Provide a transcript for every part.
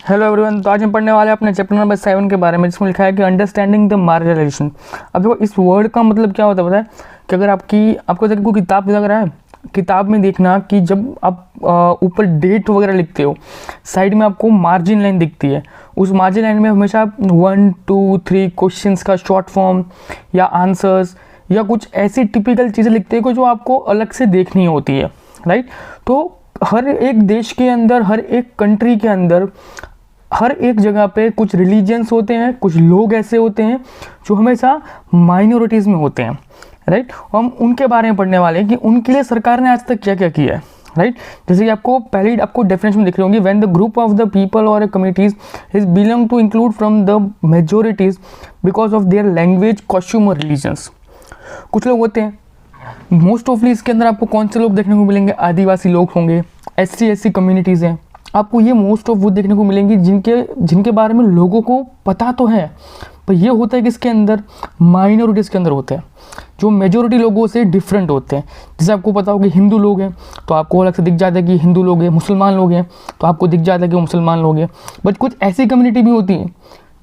Hello everyone. तो आज हम पढ़ने वाले हैं अपने चैप्टर नंबर 7 के बारे में, जिसमें लिखा है कि अंडरस्टैंडिंग द मार्जिनलाइजेशन। अब देखो इस वर्ड का मतलब क्या होता है पता है कि अगर आपको जैसे कोई किताब लग रहा है, किताब में देखना कि जब आप ऊपर डेट वगैरह लिखते हो, साइड में आपको मार्जिन लाइन दिखती है। उस मार्जिन लाइन में हमेशा 1 2 3 क्वेश्चंस का शॉर्ट फॉर्म या आंसर्स या कुछ ऐसी टिपिकल चीज़ें लिखते हैं जो आपको अलग से देखनी होती है, राइट। तो हर एक देश के अंदर, हर एक कंट्री के अंदर, हर एक जगह पे कुछ रिलीजन्स होते हैं, कुछ लोग ऐसे होते हैं जो हमेशा माइनॉरिटीज़ में होते हैं, राइट। हम उनके बारे में पढ़ने वाले हैं कि उनके लिए सरकार ने आज तक क्या क्या किया है, राइट। जैसे कि आपको डेफिनेशन में दिख रही होंगी, when the group of the people और communities is belong to include from the majorities because of their language, costume और रिलीजन्स। कुछ लोग होते हैं, मोस्ट ऑफली इसके अंदर आपको कौन से लोग देखने को मिलेंगे? आदिवासी लोग होंगे, SC कम्युनिटीज़ हैं। आपको ये मोस्ट ऑफ वो देखने को मिलेंगी जिनके बारे में लोगों को पता तो है, पर ये होता है कि इसके अंदर माइनॉरिटीज़ के अंदर होते हैं जो मेजोरिटी लोगों से डिफरेंट होते हैं। जैसे आपको पता हो कि हिंदू लोग हैं तो आपको अलग से दिख जाता है कि हिंदू लोग हैं, मुसलमान लोग हैं तो आपको दिख जाता है कि वो मुसलमान लोग हैं। बट कुछ ऐसी कम्युनिटी भी होती हैं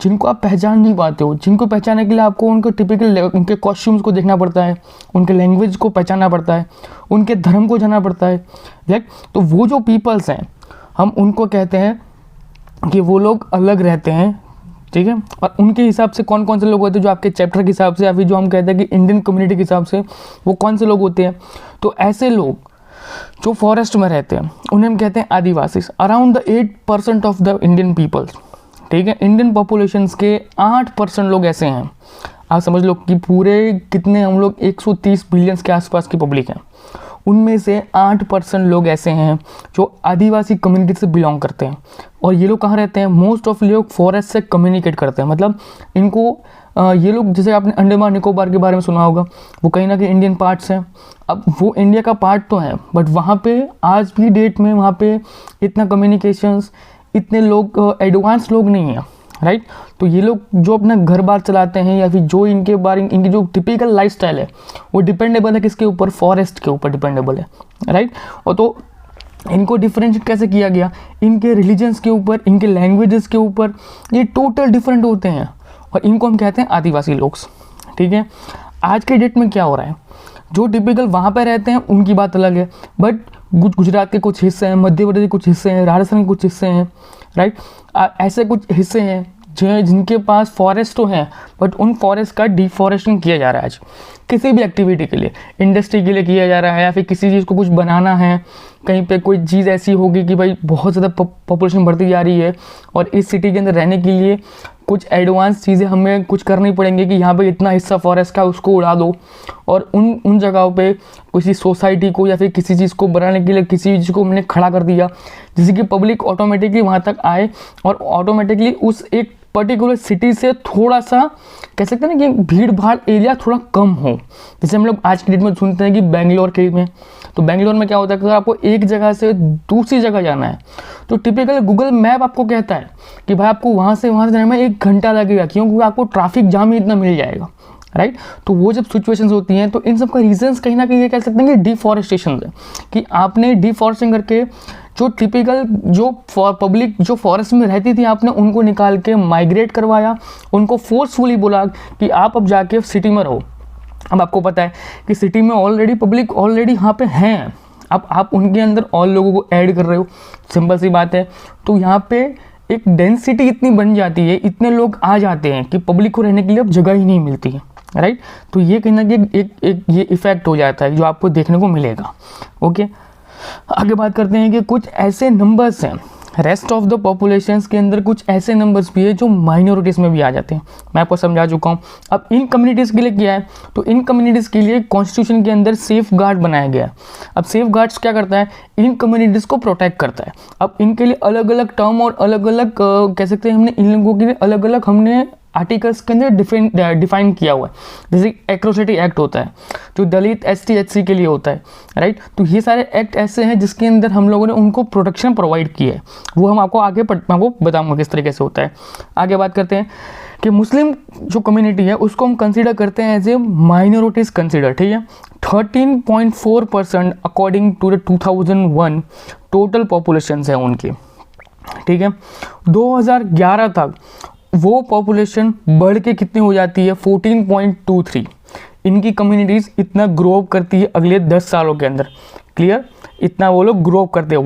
जिनको आप पहचान नहीं पाते हो, जिनको पहचानने के लिए आपको उनके टिपिकल उनके कॉस्ट्यूम्स को देखना पड़ता है, उनके लैंग्वेज को पहचानना पड़ता है, उनके धर्म को जानना पड़ता है, राइट। तो वो जो पीपल्स हैं, हम उनको कहते हैं कि वो लोग अलग रहते हैं, ठीक है। और उनके हिसाब से कौन कौन से लोग होते हैं, जो आपके चैप्टर के हिसाब से या फिर जो हम कहते हैं कि इंडियन कम्युनिटी के हिसाब से वो कौन से लोग होते हैं। तो ऐसे लोग जो फॉरेस्ट में रहते हैं उन्हें हम कहते हैं Adivasi. Around the 8% of the Indian peoples, ठीक है, इंडियन पॉपुलेशंस के 8% लोग ऐसे हैं। आप समझ लो कि पूरे कितने हम लोग 130 बिलियंस के आसपास की पब्लिक हैं, उनमें से 8% लोग ऐसे हैं जो आदिवासी कम्युनिटी से बिलोंग करते हैं। और ये लोग कहाँ रहते हैं? मोस्ट ऑफ लोग फॉरेस्ट से कम्युनिकेट करते हैं। मतलब इनको ये लोग, जैसे आपने अंडमान निकोबार के बारे में सुना होगा, वो कहीं ना कहीं इंडियन पार्ट्स हैं। अब वो इंडिया का पार्ट तो है, बट वहाँ पे आज भी डेट में वहाँ पे इतना कम्युनिकेशंस, इतने लोग एडवांस लोग नहीं हैं, राइट। तो ये लोग जो अपना घर बार चलाते हैं या फिर जो इनकी जो टिपिकल लाइफस्टाइल है वो डिपेंडेबल है किसके ऊपर? फॉरेस्ट के ऊपर डिपेंडेबल है, राइट। और तो इनको डिफरेंशिएट कैसे किया गया? इनके रिलीजन्स के ऊपर, इनके लैंग्वेजेस के ऊपर, ये टोटल डिफरेंट होते हैं और इनको हम कहते हैं आदिवासी लोग, ठीक है। आज के डेट में क्या हो रहा है, जो टिपिकल वहाँ पर रहते हैं उनकी बात अलग है, बट गुजरात के कुछ हिस्से हैं, मध्य प्रदेश के कुछ हिस्से हैं, राजस्थान के कुछ हिस्से हैं, राइट। ऐसे कुछ हिस्से हैं जिनके पास फॉरेस्ट तो हैं, बट उन फॉरेस्ट का डिफॉरेस्टेशन किया जा रहा है आज किसी भी एक्टिविटी के लिए, इंडस्ट्री के लिए किया जा रहा है, या फिर किसी चीज़ को कुछ बनाना है, कहीं पे कोई चीज़ ऐसी होगी कि भाई बहुत ज़्यादा पॉपुलेशन बढ़ती जा रही है और इस सिटी के अंदर रहने के लिए कुछ एडवांस चीज़ें हमें कुछ करनी पड़ेंगी कि यहाँ पे इतना हिस्सा फॉरेस्ट का उसको उड़ा दो, और उन जगहों पे किसी सोसाइटी को या फिर किसी चीज़ को बनाने के लिए किसी चीज़ को हमने खड़ा कर दिया, जिससे कि पब्लिक ऑटोमेटिकली वहाँ तक आए और ऑटोमेटिकली उस एक पर्टिकुलर सिटी से थोड़ा सा कह सकते हैं ना कि भीड़ भाड़ एरिया थोड़ा कम हो। जैसे हम लोग आज की डेट में सुनते हैं कि बेंगलोर के में, तो बेंगलोर में क्या होता है कि अगर आपको एक जगह से दूसरी जगह जाना है तो टिपिकल गूगल मैप आपको कहता है कि भाई आपको वहाँ से जाने में 1 घंटा लगेगा, क्योंकि आपको ट्रैफिक जाम ही इतना मिल जाएगा, राइट। तो वो जब सिचुएशंस होती हैं तो इन सब का रीजंस कहीं ना कहीं ये कह सकते हैं कि डिफॉरेस्टेशन है, कि आपने डिफॉरेस्टेशन करके जो टिपिकल जो पब्लिक जो फॉरेस्ट में रहती थी आपने उनको निकाल के माइग्रेट करवाया, उनको फोर्सफुली बोला कि आप अब जाके सिटी में रहो। अब आपको पता है कि सिटी में ऑलरेडी पब्लिक ऑलरेडी यहाँ पे हैं, अब आप उनके अंदर और लोगों को ऐड कर रहे हो, सिंपल सी बात है। तो यहाँ पे एक डेंसिटी इतनी बन जाती है, इतने लोग आ जाते हैं कि पब्लिक को रहने के लिए अब जगह ही नहीं मिलती है, राइट। तो ये कहीं ना कहीं एक ये इफेक्ट हो जाता है जो आपको देखने को मिलेगा, ओके। आगे बात करते हैं कि कुछ ऐसे नंबर्स हैं रेस्ट ऑफ द पॉपुलेशंस के अंदर, कुछ ऐसे नंबर्स भी है जो माइनॉरिटीज़ में भी आ जाते हैं। मैं आपको समझा चुका हूँ। अब इन कम्युनिटीज़ के लिए क्या है, तो इन कम्युनिटीज़ के लिए कॉन्स्टिट्यूशन के अंदर सेफ गार्ड बनाया गया है। अब सेफ गार्ड्स क्या करता है? इन कम्युनिटीज़ को प्रोटेक्ट करता है। अब इनके लिए अलग अलग टर्म और अलग अलग कह सकते हैं हमने इन लोगों के लिए अलग अलग हमने आर्टिकल्स के अंदर डिफाइन किया हुआ है। जैसे एट्रोसिटी एक्ट होता है जो दलित ST HC के लिए होता है, राइट। तो ये सारे एक्ट ऐसे हैं जिसके अंदर हम लोगों ने उनको प्रोटेक्शन प्रोवाइड की है, वो हम आपको आगे आपको बताऊंगा किस तरीके से होता है। आगे बात करते हैं कि मुस्लिम जो कम्युनिटी है उसको हम कंसीडर करते हैं एज ए माइनॉरिटीज़ कंसीडर, ठीक है। 13.4% according to the 2001 total population है उनकी, ठीक है। 2011 तक वो पॉपुलेशन बढ़ के कितनी हो जाती है 14.23। इनकी कम्युनिटीज़ इतना ग्रो अप करती है अगले 10 सालों के अंदर। क्लियर, इतना वो लोग ग्रो अप करते हैं,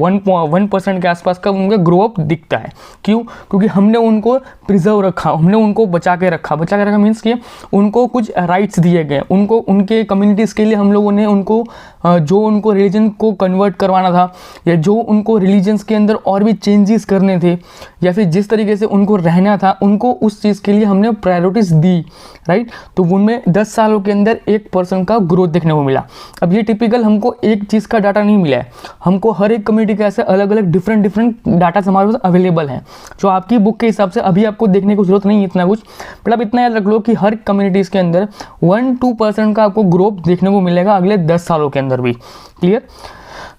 1% के आसपास का उनका ग्रो अप दिखता है। क्यों? क्योंकि हमने उनको प्रिजर्व रखा, हमने उनको बचा के रखा मीन्स कि उनको कुछ राइट्स दिए गए, उनको उनके कम्युनिटीज़ के लिए हम लोगों ने उनको जो उनको रिलीजन को कन्वर्ट करवाना था, या जो उनको रिलीजन्स के अंदर और भी चेंजेस करने थे, या फिर जिस तरीके से उनको रहना था, उनको उस चीज़ के लिए हमने प्रायोरिटीज़ दी, राइट। तो उनमें 10 सालों के अंदर 1% का ग्रोथ देखने को मिला। अब ये टिपिकल हमको एक चीज़ का डाटा नहीं मिला है, हमको हर एक कम्युनिटी का ऐसे अलग अलग डिफरेंट डाटा हमारे पास अवेलेबल हैं, जो आपकी बुक के हिसाब से अभी आपको देखने की जरूरत नहीं है इतना कुछ, बट आप इतना याद रख लो कि हर कम्युनिटीज़ के अंदर 1-2% का आपको ग्रोथ देखने को मिलेगा अगले 10 सालों के अंदर भी। क्लियर,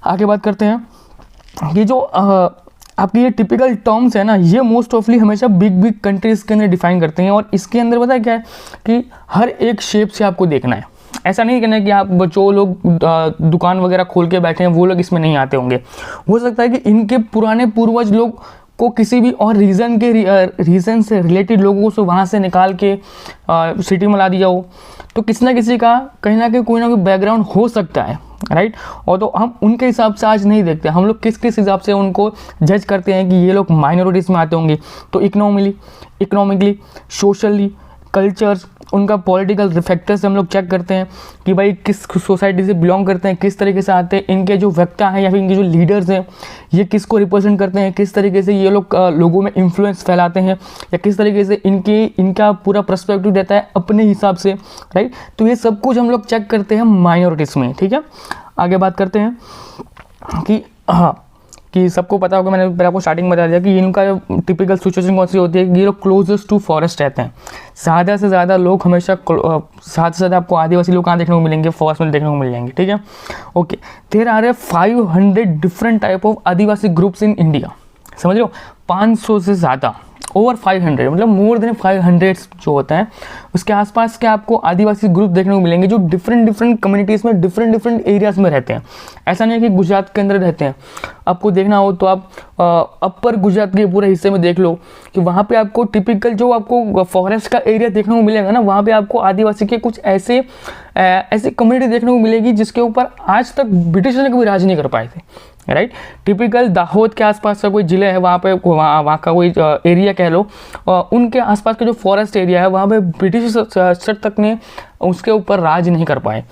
आगे बात करते हैं। ये जो आपकी ये टिपिकल टर्म्स है ना, ये मोस्ट ऑफली हमेशा बिग कंट्रीज़ के अंदर डिफाइन करते हैं, और इसके अंदर पता है क्या है कि हर एक शेप से आपको देखना है। ऐसा नहीं कहना है कि आप जो लोग दुकान वगैरह खोल के बैठे हैं वो लोग इसमें नहीं आते होंगे। हो सकता है कि इनके पुराने पूर्वज लोग को किसी भी और रीज़न से रिलेटेड लोगों को वहाँ से निकाल के सिटी में ला दिया हो, तो किसी ना किसी का कहीं ना कहीं कोई ना कोई बैकग्राउंड हो सकता है, राइट। और तो हम उनके हिसाब से आज नहीं देखते, हम लोग किस हिसाब से उनको जज करते हैं कि ये लोग माइनॉरिटीज़ में आते होंगे। तो इकोनॉमिकली, सोशली, कल्चर्स, उनका पॉलिटिकल फैक्टर से हम लोग चेक करते हैं कि भाई किस सोसाइटी से बिलोंग करते हैं, किस तरीके से आते हैं, इनके जो वक्ता हैं या फिर इनके जो लीडर्स हैं ये किसको रिप्रेजेंट करते हैं, किस तरीके से ये लोग लोगों में इन्फ्लुएंस फैलाते हैं, या किस तरीके से इनका पूरा पर्सपेक्टिव रहता है अपने हिसाब से, राइट। तो ये सब कुछ हम लोग चेक करते हैं माइनॉरिटीज़ में, ठीक है। आगे बात करते हैं कि कि सबको पता होगा, मैंने पहले आपको स्टार्टिंग बता दिया कि इनका टिपिकल सिचुएशन कौन सी होती है कि ये लोग क्लोजेस्ट टू फॉरेस्ट रहते हैं। ज़्यादा से ज़्यादा लोग हमेशा आपको आदिवासी लोग कहाँ देखने को मिलेंगे, फॉरेस्ट में देखने को मिल जाएंगे, ठीक है। Okay, there are 500 different type of Adivasi groups in India. समझ लो, 500 से ज़्यादा, ओवर 500, मतलब मोर देन 500 जो होता है उसके आसपास के आपको आदिवासी ग्रुप देखने को मिलेंगे, जो डिफरेंट कम्युनिटीज़ में डिफरेंट एरियाज़ में रहते हैं। ऐसा नहीं है कि गुजरात के अंदर रहते हैं। आपको देखना हो तो आप अपर गुजरात के पूरे हिस्से में देख लो कि वहाँ पे आपको टिपिकल जो आपको फॉरेस्ट का एरिया देखने को मिलेगा ना, वहाँ पे आपको आदिवासी के कुछ ऐसे कम्युनिटी देखने को मिलेगी जिसके ऊपर आज तक ब्रिटिश ने कभी राज नहीं कर पाए थे, राइट। टिपिकल दाहोद के आसपास का कोई ज़िले है, वहाँ पे वहाँ का कोई एरिया कह लो, उनके आसपास का जो फॉरेस्ट एरिया है वहाँ पे ब्रिटिश तक ने उसके ऊपर राज नहीं कर पाए।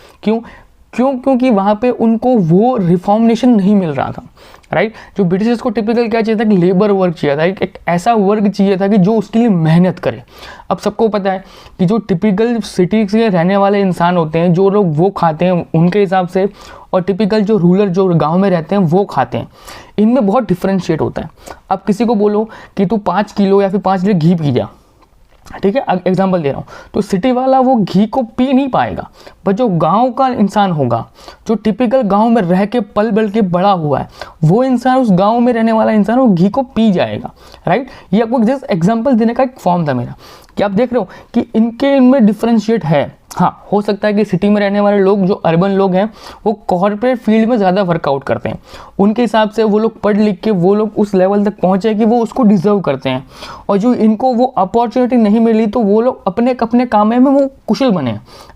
क्योंकि वहाँ पे उनको वो रिफॉर्मेशन नहीं मिल रहा था, राइट। जो ब्रिटिशर्स को टिपिकल क्या चाहिए था कि लेबर वर्क चाहिए था, एक ऐसा वर्क चाहिए था कि जो उसके लिए मेहनत करे। अब सबको पता है कि जो टिपिकल सिटी से रहने वाले इंसान होते हैं, जो लोग वो खाते हैं उनके हिसाब से, और टिपिकल जो रूरल जो गांव में रहते हैं वो खाते हैं, इनमें बहुत डिफरेंशिएट होता है। अब किसी को बोलो कि तू 5 किलो या फिर 5 लीटर घी पी जा, ठीक है, एग्जाम्पल दे रहा हूँ, तो सिटी वाला वो घी को पी नहीं पाएगा, पर जो गांव का इंसान होगा, जो टिपिकल गांव में रह के पल बल के बड़ा हुआ है, वो इंसान, उस गांव में रहने वाला इंसान वो घी को पी जाएगा, राइट। ये आपको जस्ट एग्जाम्पल देने का एक फॉर्म था मेरा, कि आप देख रहे हो कि इनमें डिफरेंशिएट है। हाँ, हो सकता है कि सिटी में रहने वाले लोग, जो अर्बन लोग हैं, वो कॉर्पोरेट फील्ड में ज़्यादा वर्कआउट करते हैं, उनके हिसाब से वो लोग पढ़ लिख के वो लोग उस लेवल तक पहुँचे कि वो उसको डिजर्व करते हैं, और जो इनको वो अपॉर्चुनिटी नहीं मिली तो वो लोग अपने काम में वो कुशल बने,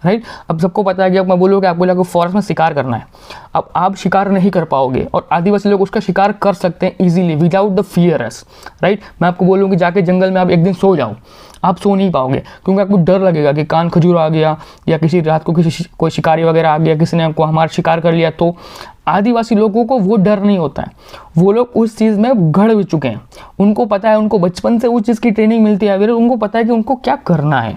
राइट। अब सबको पता है कि अब मैं बोलूँ कि आपको जाकर फॉरेस्ट में शिकार करना है, अब आप शिकार नहीं कर पाओगे, और आदिवासी लोग उसका शिकार कर सकते हैं easily without the fears, right. मैं आपको बोलूँ कि जाके जंगल में आप एक दिन सो जाओ, आप सो नहीं पाओगे, क्योंकि आपको डर लगेगा कि कान खजूर आ गया, या किसी रात को कोई शिकारी वगैरह आ गया, किसी ने हमको हमारा शिकार कर लिया। तो आदिवासी लोगों को वो डर नहीं होता है, वो लोग उस चीज़ में गढ़ चुके हैं, उनको पता है, उनको बचपन से उस चीज़ की ट्रेनिंग मिलती है, फिर उनको पता है कि उनको क्या करना है,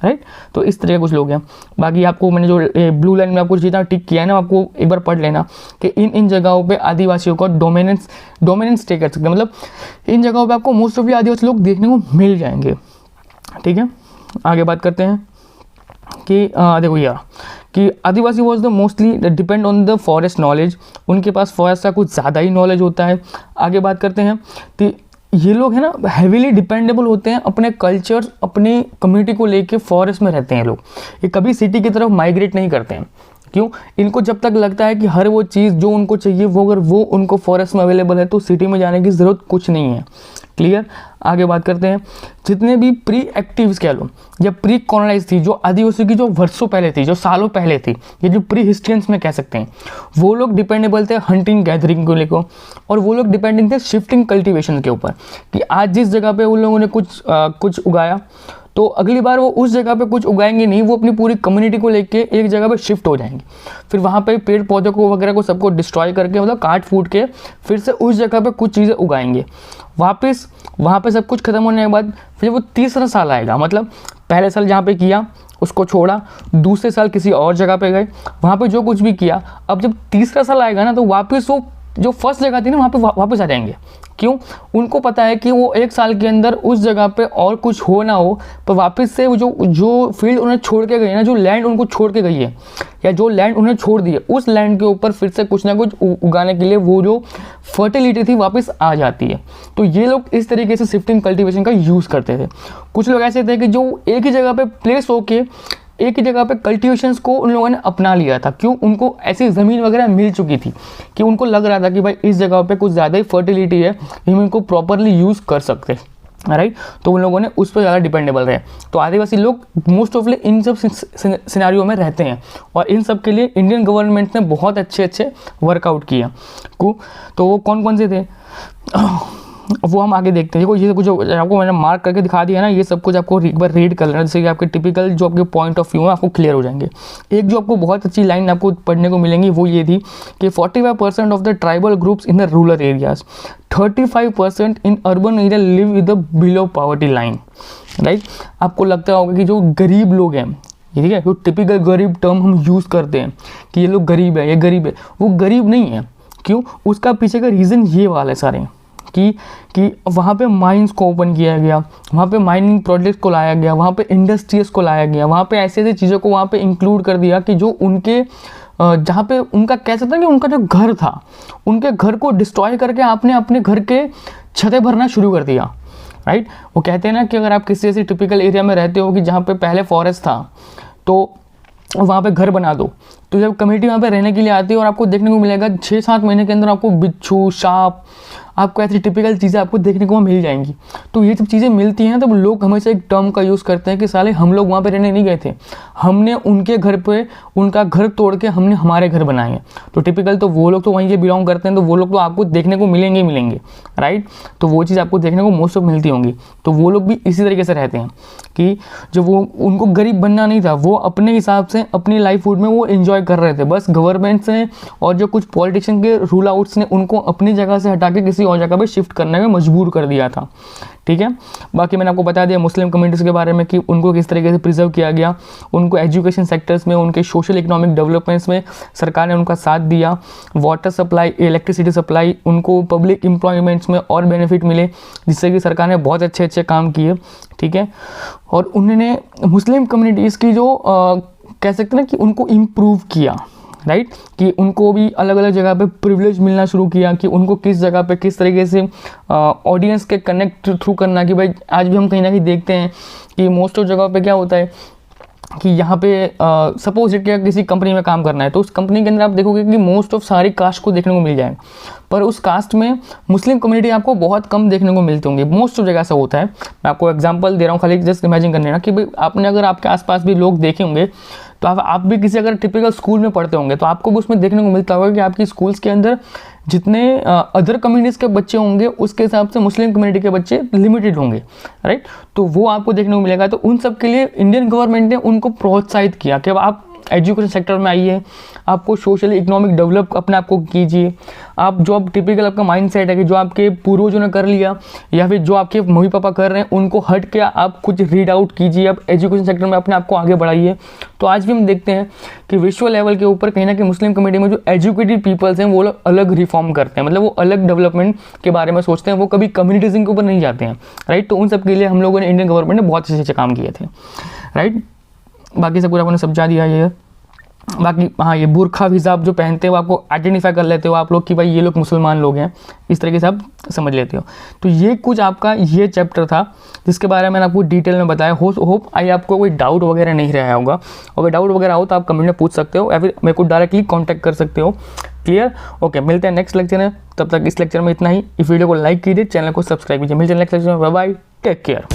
राइट। तो इस तरह के कुछ लोग हैं। बाकी आपको मैंने जो ब्लू लाइन में आपको जितना टिक किया है ना, आपको एक बार पढ़ लेना कि इन जगहों पे आदिवासियों का डोमिनेंस स्टे कर सकते हैं, मतलब इन जगहों पे आपको मोस्ट ऑफ आदिवासी लोग देखने को मिल जाएंगे, ठीक है। आगे बात करते हैं कि देखो यार कि Adivasi was the mostly depend on the forest knowledge, उनके पास फॉरेस्ट का कुछ ज़्यादा ही नॉलेज होता है। आगे बात करते हैं कि ये लोग है ना हैवीली डिपेंडेबल होते हैं अपने कल्चर, अपनी कम्युनिटी को लेके फॉरेस्ट में रहते हैं लोग, ये कभी सिटी की तरफ माइग्रेट नहीं करते हैं। क्यों? इनको जब तक लगता है कि हर वो चीज़ जो उनको चाहिए वो अगर वो उनको फॉरेस्ट में अवेलेबल है तो सिटी में जाने की ज़रूरत कुछ नहीं है। क्लियर? आगे बात करते हैं। जितने भी प्री एक्टिव्स कह लो या प्री कॉलोनाइज थी, जो आदिवासी की जो वर्षों पहले थी, जो सालों पहले थी, ये जो प्री हिस्ट्रियंस में कह सकते हैं, वो लोग डिपेंडेबल थे हंटिंग गैदरिंग को लेकर, और वो लोग डिपेंडेंट थे शिफ्टिंग कल्टीवेशन के ऊपर, कि आज जिस जगह पे उन लोगों ने कुछ उगाया तो अगली बार वो उस जगह पे कुछ उगाएंगे नहीं, वो अपनी पूरी कम्युनिटी को लेके एक जगह पे शिफ्ट हो जाएंगे, फिर वहाँ पे पेड़ पौधों को वगैरह को सबको डिस्ट्रॉय करके, मतलब काट फूट के फिर से उस जगह पे कुछ चीज़ें उगाएंगे। वापस वहाँ पे सब कुछ खत्म होने के बाद फिर वो तीसरा साल आएगा, मतलब पहले साल जहाँ पे किया उसको छोड़ा, दूसरे साल किसी और जगह पे गए, वहाँ पे जो कुछ भी किया, अब जब तीसरा साल आएगा ना तो वापस वो जो फर्स्ट जगह थी ना वहाँ पे वापस आ जाएंगे। क्यों? उनको पता है कि वो एक साल के अंदर उस जगह पे और कुछ हो ना हो, पर वापस से वो जो फील्ड उन्हें छोड़ के गई है ना, जो लैंड उनको छोड़ के गई है या जो लैंड उन्हें छोड़ दी है, उस लैंड के ऊपर फिर से कुछ ना कुछ उगाने के लिए वो जो फर्टिलिटी थी वापस आ जाती है। तो ये लोग इस तरीके से शिफ्टिंग कल्टीवेशन का यूज़ करते थे। कुछ लोग ऐसे थे कि जो एक ही जगह पे प्लेस होके एक ही जगह पे कल्टीवेशंस को उन लोगों ने अपना लिया था। क्यों? उनको ऐसी ज़मीन वगैरह मिल चुकी थी कि उनको लग रहा था कि भाई इस जगह पे कुछ ज़्यादा ही फर्टिलिटी है, हम इनको प्रॉपरली यूज़ कर सकते हैं, राइट। तो उन लोगों ने उस पर ज़्यादा डिपेंडेबल रहे। तो आदिवासी लोग मोस्ट ऑफली इन सब सिनेरियो में रहते हैं, और इन सब के लिए इंडियन गवर्नमेंट ने बहुत अच्छे वर्कआउट किया। तो वो कौन कौन से थे वो हम आगे देखते हैं। देखो ये कुछ आपको मैंने मार्क करके दिखा दिया ना, ये सब कुछ आपको एक बार रीड कर लेना, जैसे कि आपके टिपिकल जो आपके पॉइंट ऑफ व्यू है आपको क्लियर हो जाएंगे। एक जो आपको बहुत अच्छी लाइन आपको पढ़ने को मिलेंगी वो ये थी कि 45% of the tribal groups in the rural areas, 35% in urban area live with the below poverty line, right. आपको लगता होगा कि जो गरीब लोग हैं, ठीक है, जो टिपिकल गरीब टर्म हम यूज़ करते हैं कि ये लोग गरीब है, ये गरीब है, वो गरीब नहीं है। क्यों? उसका पीछे का रीज़न ये वाला है सारे कि वहाँ पे माइंस को ओपन किया गया, वहाँ पे माइनिंग प्रोजेक्ट्स को लाया गया, वहाँ पे इंडस्ट्रीज को लाया गया, वहाँ पे ऐसी चीज़ों को वहाँ पे इंक्लूड कर दिया कि जो उनके जहाँ पे उनका कह सकते हैं कि उनका जो घर था, उनके घर को डिस्ट्रॉय करके आपने अपने घर के छतें भरना शुरू कर दिया, राइट। वो कहते हैं ना कि अगर आप किसी ऐसी टिपिकल एरिया में रहते हो कि जहाँ पे पहले फॉरेस्ट था तो वहाँ पे घर बना दो, तो जब कम्युनिटी वहाँ पे रहने के लिए आती है और आपको देखने को मिलेगा 6-7 महीने के अंदर आपको बिच्छू, सांप, आपको ऐसी टिपिकल चीज़ें आपको देखने को मिल जाएंगी। तो ये जब चीज़ें मिलती हैं तब लोग हमेशा एक टर्म का यूज़ करते हैं कि साले हम लोग वहाँ पे रहने नहीं गए थे, हमने उनके घर पे उनका घर तोड़ के हमने हमारे घर बनाए हैं। तो टिपिकल तो वो लोग तो वहीं से बिलोंग करते हैं, तो वो लोग तो आपको देखने को मिलेंगे, राइट। तो वो चीज़ आपको देखने को मोस्ट ऑफ मिलती होंगी। तो वो लोग भी इसी तरीके से रहते हैं कि जो वो उनको गरीब बनना नहीं था, वो अपने हिसाब से अपनी लाइफहुड में वो एंजॉय कर रहे थे। बस गवर्नमेंट से और जो कुछ पॉलिटिशियन के रूल आउट्स ने उनको अपनी जगह से हटा के किसी और जगह पे शिफ्ट करने में मजबूर कर दिया था, ठीक है। बाकी मैंने आपको बता दिया मुस्लिम कम्युनिटीज़ के बारे में कि उनको किस तरीके से प्रिजर्व किया गया, उनको एजुकेशन सेक्टर्स में, उनके सोशल इकोनॉमिक डेवलपमेंट्स में सरकार ने उनका साथ दिया, वाटर सप्लाई, इलेक्ट्रिसिटी सप्लाई, उनको पब्लिक एम्प्लॉयमेंट्स में और बेनिफिट मिले, जिससे कि सरकार ने बहुत अच्छे काम किए, ठीक है। और उन्होंने मुस्लिम कम्युनिटीज़ की जो कह सकते हैं ना कि उनको इम्प्रूव किया, राइट, कि उनको भी अलग अलग जगह पे प्रिविलेज मिलना शुरू किया कि उनको किस जगह पे किस तरीके से ऑडियंस के कनेक्ट थ्रू करना। कि भाई आज भी हम कहीं ना कहीं देखते हैं कि मोस्ट ऑफ जगह पे क्या होता है कि यहाँ पे सपोज क्या किसी कंपनी में काम करना है, तो उस कंपनी के अंदर आप देखोगे कि मोस्ट ऑफ सारी कास्ट को देखने को मिल जाएगा, पर उस कास्ट में मुस्लिम कम्युनिटी आपको बहुत कम देखने को मिलती होंगी। मोस्ट ऑफ जगह ऐसा होता है। मैं आपको एग्जांपल दे रहा हूँ, खाली जस्ट इमेजिन करने ना कि भाई आपने अगर आपके आसपास भी लोग देखे होंगे, तो आप भी किसी अगर टिपिकल स्कूल में पढ़ते होंगे तो आपको भी उसमें देखने को मिलता होगा कि आपकी स्कूल्स के अंदर जितने अदर कम्युनिटीज़ के बच्चे होंगे उसके हिसाब से मुस्लिम कम्युनिटी के बच्चे लिमिटेड होंगे, राइट। तो वो आपको देखने को मिलेगा। तो उन सब के लिए इंडियन गवर्नमेंट ने उनको प्रोत्साहित किया कि अब आप एजुकेशन सेक्टर में आइए, आपको सोशली इकोनॉमिक डेवलप अपने आप को कीजिए। आप जो आप टिपिकल आपका माइंड सेट है कि जो आपके पूर्वजों ने कर लिया या फिर जो आपके मम्मी पापा कर रहे हैं उनको हट के आप कुछ रीड आउट कीजिए, आप एजुकेशन सेक्टर में अपने आप को आगे बढ़ाइए। तो आज भी हम देखते हैं कि विश्व लेवल के ऊपर कहीं ना कहीं मुस्लिम कम्युनिटी में जो एजुकेटेड पीपल्स हैं वो लोग अलग रिफॉर्म करते हैं, मतलब वो अलग डेवलपमेंट के बारे में सोचते हैं, वो कभी कम्युनिटिज्म के ऊपर नहीं जाते हैं, राइट। तो उन सब के लिए हम लोगों ने इंडियन गवर्नमेंट ने बहुत अच्छे काम किए थे, राइट। बाकी सब कुछ आपने समझा दिया ये। बाकी हाँ, ये बुरखा हिजाब जो पहनते हो आपको आइडेंटिफाई कर लेते हो आप लोग कि भाई ये लोग मुसलमान लोग हैं, इस तरीके से आप समझ लेते हो। तो ये कुछ आपका ये चैप्टर था जिसके बारे में मैंने आपको डिटेल में बताया। होप आई आपको कोई डाउट वगैरह नहीं रहा होगा। अगर डाउट वगैरह हो तो आप कमेंट में पूछ सकते हो या फिर मेरे को डायरेक्टली कॉन्टैक्ट कर सकते हो। क्लियर? ओके, मिलते हैं नेक्स्ट लेक्चर में। तब तक इस लेक्चर में इतना ही। इस वीडियो को लाइक कीजिए, चैनल को सब्सक्राइब कीजिए। मिलते हैं नेक्स्ट लेक्चर में। Bye bye, take care.